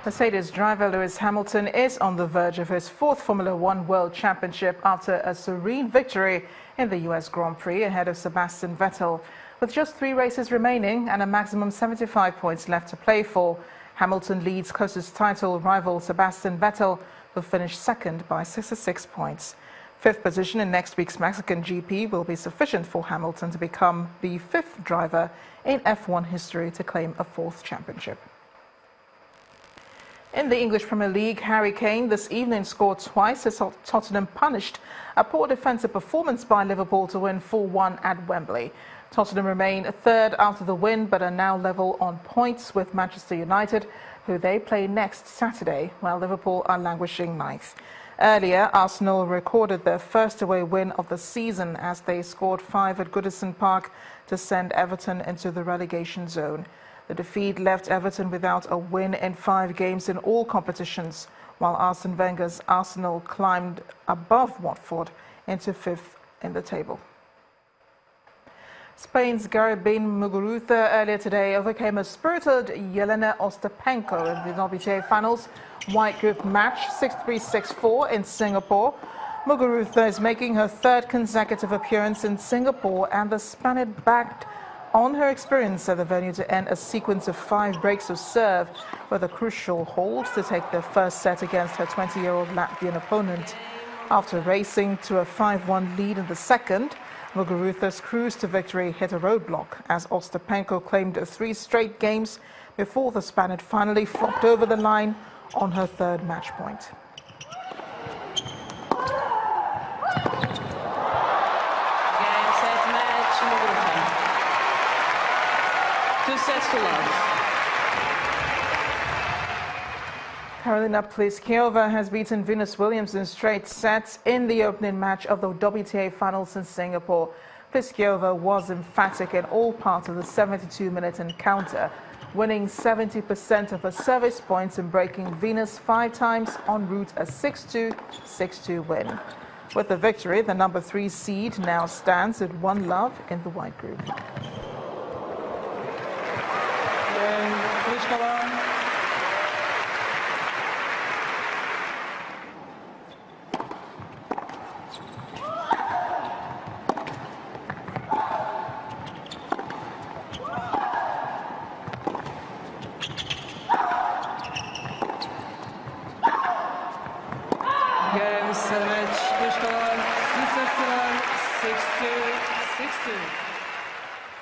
Mercedes driver Lewis Hamilton is on the verge of his fourth Formula One World Championship after a serene victory in the US Grand Prix ahead of Sebastian Vettel. With just 3 races remaining and a maximum 75 points left to play for, Hamilton leads closest title rival Sebastian Vettel, who finished second by 66 points. 5th position in next week's Mexican GP will be sufficient for Hamilton to become the 5th driver in F1 history to claim a 4th championship. In the English Premier League, Harry Kane this evening scored twice as Tottenham punished a poor defensive performance by Liverpool to win 4-1 at Wembley. Tottenham remain third after the win but are now level on points with Manchester United, who they play next Saturday, while Liverpool are languishing ninth. Earlier, Arsenal recorded their first away win of the season as they scored 5 at Goodison Park to send Everton into the relegation zone. The defeat left Everton without a win in 5 games in all competitions, while Arsene Wenger's Arsenal climbed above Watford into 5th in the table. Spain's Garbiñe Muguruza earlier today overcame a spirited Jelena Ostapenko in the WTA Finals white group match 6-3, 6-4 in Singapore. Muguruza is making her 3rd consecutive appearance in Singapore, and the Spaniard backed on her experience at the venue to end a sequence of 5 breaks of serve with a crucial hold to take their first set against her 20-year-old Latvian opponent. After racing to a 5-1 lead in the second, Muguruza's cruise to victory hit a roadblock as Ostapenko claimed 3 straight games before the Spaniard finally flopped over the line on her 3rd match point. Two sets to love. Karolina Pliskova has beaten Venus Williams in straight sets in the opening match of the WTA Finals in Singapore. Pliskova was emphatic in all parts of the 72-minute encounter, winning 70% of her service points and breaking Venus 5 times en route a 6-2, 6-2 win. With the victory, the number 3 seed now stands at 1-love in the white group.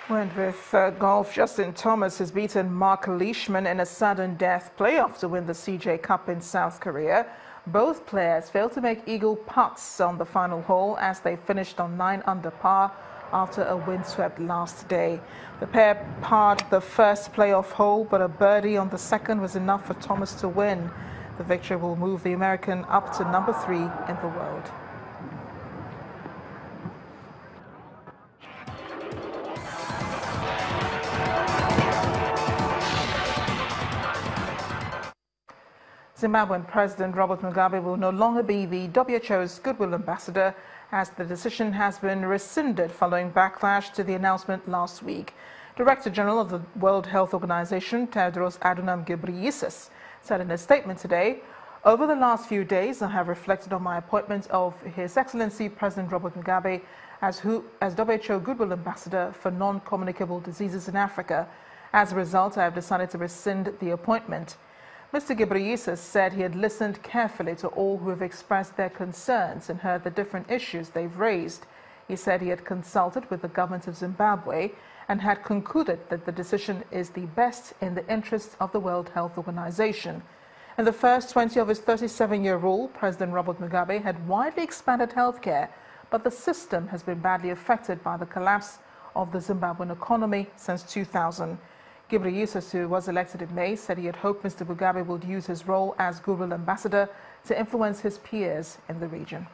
And with golf, Justin Thomas has beaten Mark Leishman in a sudden death playoff to win the CJ Cup in South Korea. Both players failed to make eagle putts on the final hole as they finished on 9 under par after a windswept last day. The pair parred the first playoff hole, but a birdie on the second was enough for Thomas to win. The victory will move the American up to number 3 in the world. Zimbabwean President Robert Mugabe will no longer be the WHO's Goodwill Ambassador, as the decision has been rescinded following backlash to the announcement last week. Director General of the World Health Organization, Tedros Adhanom Ghebreyesus, said in a statement today, "Over the last few days, I have reflected on my appointment of His Excellency President Robert Mugabe as WHO Goodwill Ambassador for non-communicable diseases in Africa. As a result, I have decided to rescind the appointment." Mr. Ghebreyesus said he had listened carefully to all who have expressed their concerns and heard the different issues they've raised. He said he had consulted with the government of Zimbabwe and had concluded that the decision is the best in the interest of the World Health Organization. In the first 20 of his 37-year rule, President Robert Mugabe had widely expanded healthcare, but the system has been badly affected by the collapse of the Zimbabwean economy since 2000. Ghebreyesus, who was elected in May, said he had hoped Mr. Mugabe would use his role as Goodwill Ambassador to influence his peers in the region.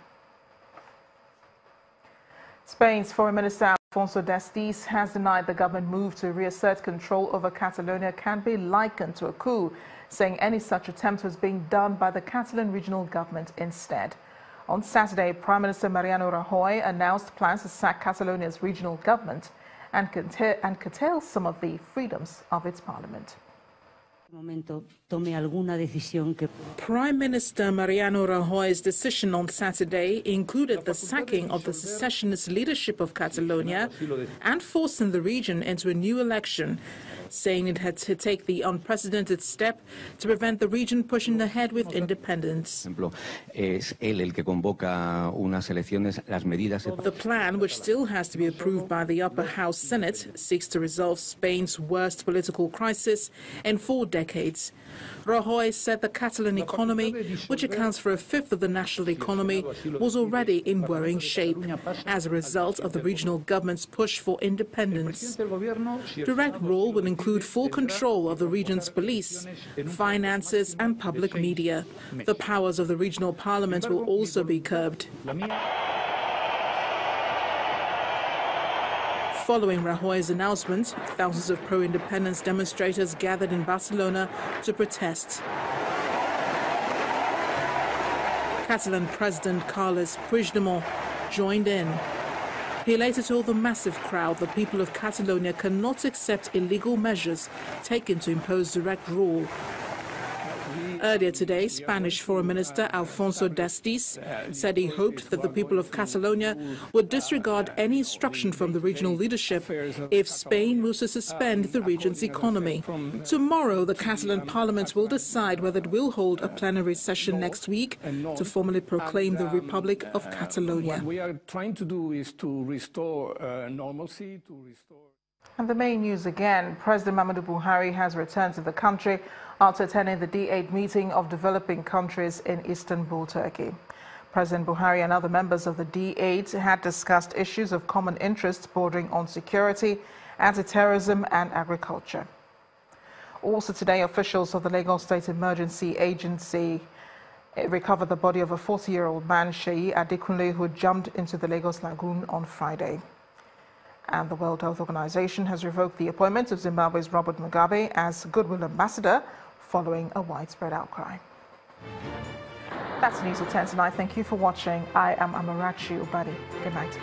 Spain's Foreign Minister Alfonso Dastis has denied the government move to reassert control over Catalonia can be likened to a coup, saying any such attempt was being done by the Catalan regional government instead. On Saturday, Prime Minister Mariano Rajoy announced plans to sack Catalonia's regional government and curtail some of the freedoms of its parliament. Prime Minister Mariano Rajoy's decision on Saturday included the sacking of the secessionist leadership of Catalonia and forcing the region into a new election, saying it had to take the unprecedented step to prevent the region pushing ahead with independence. The plan, which still has to be approved by the upper house Senate, seeks to resolve Spain's worst political crisis in 4 decades. Rajoy said the Catalan economy, which accounts for 1/5 of the national economy, was already in worrying shape as a result of the regional government's push for independence. Direct rule will include full control of the region's police, finances and public media. The powers of the regional parliament will also be curbed. Following Rajoy's announcement, thousands of pro-independence demonstrators gathered in Barcelona to protest. Catalan President Carles Puigdemont joined in. He later told the massive crowd the people of Catalonia cannot accept illegal measures taken to impose direct rule. Earlier today, Spanish Foreign Minister Alfonso Dastis said he hoped that the people of Catalonia would disregard any instruction from the regional leadership if Spain moves to suspend the region's economy. Tomorrow, the Catalan parliament will decide whether it will hold a plenary session next week to formally proclaim the Republic of Catalonia. What we are trying to do is to restore normalcy, And the main news again, President Muhammadu Buhari has returned to the country after attending the D8 meeting of developing countries in Istanbul, Turkey. President Buhari and other members of the D8 had discussed issues of common interest bordering on security, anti-terrorism and agriculture. Also today, officials of the Lagos State Emergency Agency recovered the body of a 40-year-old man, Sheyi Adekunle, who jumped into the Lagos Lagoon on Friday. And the World Health Organization has revoked the appointment of Zimbabwe's Robert Mugabe as Goodwill Ambassador following a widespread outcry. That's News at 10 tonight. Thank you for watching. I am Amarachi Ubadi. Good night.